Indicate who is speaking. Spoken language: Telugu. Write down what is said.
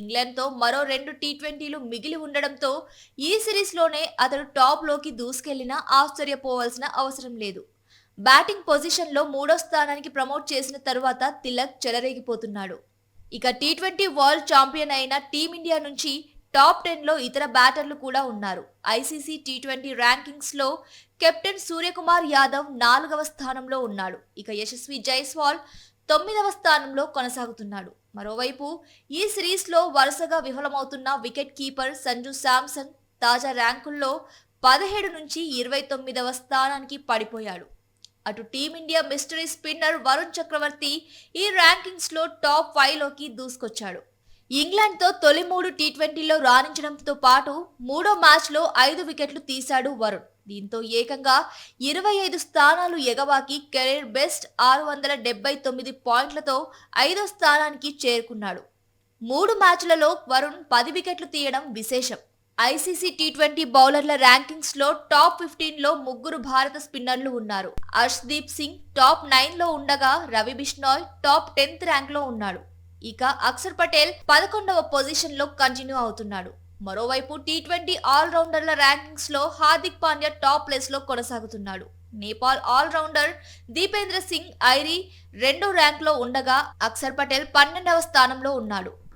Speaker 1: ఇంగ్లాండ్తో మరో 2 టీ20లు మిగిలి ఉండడంతో ఈ సిరీస్లోనే అతడు టాప్లోకి దూసుకెళ్లినా ఆశ్చర్యపోవాల్సిన అవసరం లేదు. బ్యాటింగ్ పొజిషన్లో మూడో స్థానానికి ప్రమోట్ చేసిన తరువాత తిలక్ చెలరేగిపోతున్నాడు. ఇక టీ20 వరల్డ్ ఛాంపియన్ అయిన టీమిండియా నుంచి టాప్ 10లో ఇతర బ్యాటర్లు కూడా ఉన్నారు. ఐసీసీ టీ20 ర్యాంకింగ్స్లో కెప్టెన్ సూర్యకుమార్ యాదవ్ 4వ స్థానంలో ఉన్నాడు. ఇక యశస్వి జైస్వాల్ 9వ స్థానంలో కొనసాగుతున్నాడు. మరోవైపు ఈ సిరీస్లో వరుసగా విఫలమవుతున్న వికెట్ కీపర్ సంజు శాంసన్ తాజా ర్యాంకుల్లో 17 నుంచి 29వ స్థానానికి పడిపోయాడు. అటు టీమిండియా మిస్టరీ స్పిన్నర్ వరుణ్ చక్రవర్తి ఈ ర్యాంకింగ్స్లో టాప్ 5లోకి దూసుకొచ్చాడు. ఇంగ్లాండ్తో తొలి 3 టీ20లో రాణించడంతో పాటు మూడో మ్యాచ్లో 5 వికెట్లు తీశాడు వరుణ్. దీంతో ఏకంగా 25 స్థానాలు ఎగబాకి కెరీర్ బెస్ట్ 679 పాయింట్లతో 5వ స్థానానికి చేరుకున్నాడు. 3 మ్యాచ్లలో వరుణ్ 10 వికెట్లు తీయడం విశేషం. ఐసీసీ టీ20 బౌలర్ల ర్యాంకింగ్స్లో టాప్ 15లో ముగ్గురు భారత స్పిన్నర్లు ఉన్నారు. అర్ష్దీప్ సింగ్ టాప్ 9లో ఉండగా రవి బిష్నాయ్ టాప్ 10th ర్యాంక్లో ఉన్నాడు. ఇక అక్షర్ పటేల్ 11వ పొజిషన్లో కంటిన్యూ అవుతున్నాడు. మరోవైపు టీ20 ఆల్రౌండర్ల ర్యాంకింగ్స్లో హార్దిక్ పాండ్యా టాప్ ప్లేస్లో కొనసాగుతున్నాడు. నేపాల్ ఆల్రౌండర్ దీపేంద్ర సింగ్ ఐరీ 2వ ర్యాంక్లో ఉండగా అక్షర్ పటేల్ 12వ స్థానంలో ఉన్నాడు.